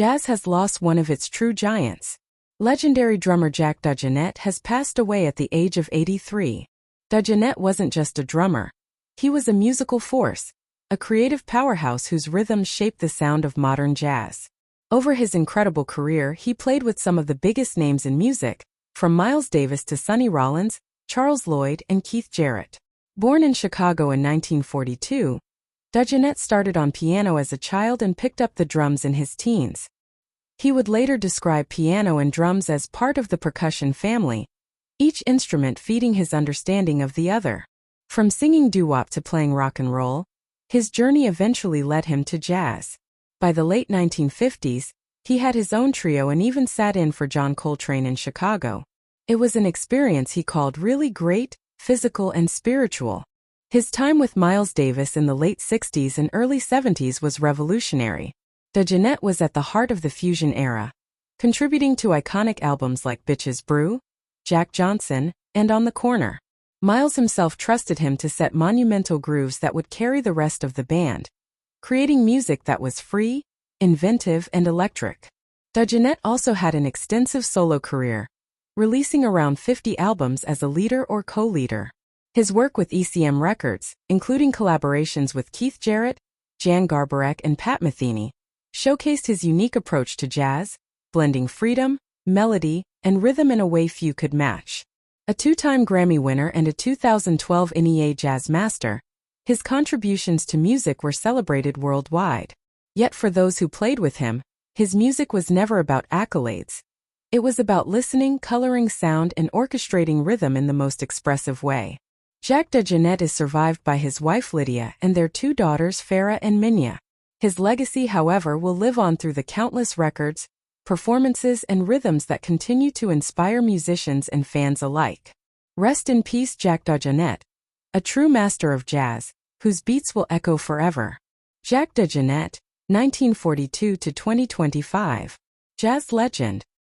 Jazz has lost one of its true giants. Legendary drummer Jack DeJohnette has passed away at the age of 83. DeJohnette wasn't just a drummer. He was a musical force, a creative powerhouse whose rhythms shaped the sound of modern jazz. Over his incredible career, he played with some of the biggest names in music, from Miles Davis to Sonny Rollins, Charles Lloyd, and Keith Jarrett. Born in Chicago in 1942, DeJohnette started on piano as a child and picked up the drums in his teens. He would later describe piano and drums as part of the percussion family, each instrument feeding his understanding of the other. From singing doo-wop to playing rock and roll, his journey eventually led him to jazz. By the late 1950s, he had his own trio and even sat in for John Coltrane in Chicago. It was an experience he called really great, physical and spiritual. His time with Miles Davis in the late 60s and early 70s was revolutionary. DeJohnette was at the heart of the fusion era, contributing to iconic albums like Bitches Brew, Jack Johnson, and On the Corner. Miles himself trusted him to set monumental grooves that would carry the rest of the band, creating music that was free, inventive, and electric. DeJohnette also had an extensive solo career, releasing around 50 albums as a leader or co-leader. His work with ECM Records, including collaborations with Keith Jarrett, Jan Garbarek, and Pat Metheny, showcased his unique approach to jazz, blending freedom, melody, and rhythm in a way few could match. A two-time Grammy winner and a 2012 NEA Jazz Master, his contributions to music were celebrated worldwide. Yet for those who played with him, his music was never about accolades. It was about listening, coloring sound, and orchestrating rhythm in the most expressive way. Jack DeJohnette is survived by his wife Lydia and their two daughters Farah and Minya. His legacy, however, will live on through the countless records, performances, and rhythms that continue to inspire musicians and fans alike. Rest in peace, Jack DeJohnette, a true master of jazz, whose beats will echo forever. Jack DeJohnette, 1942 to 2025. Jazz legend.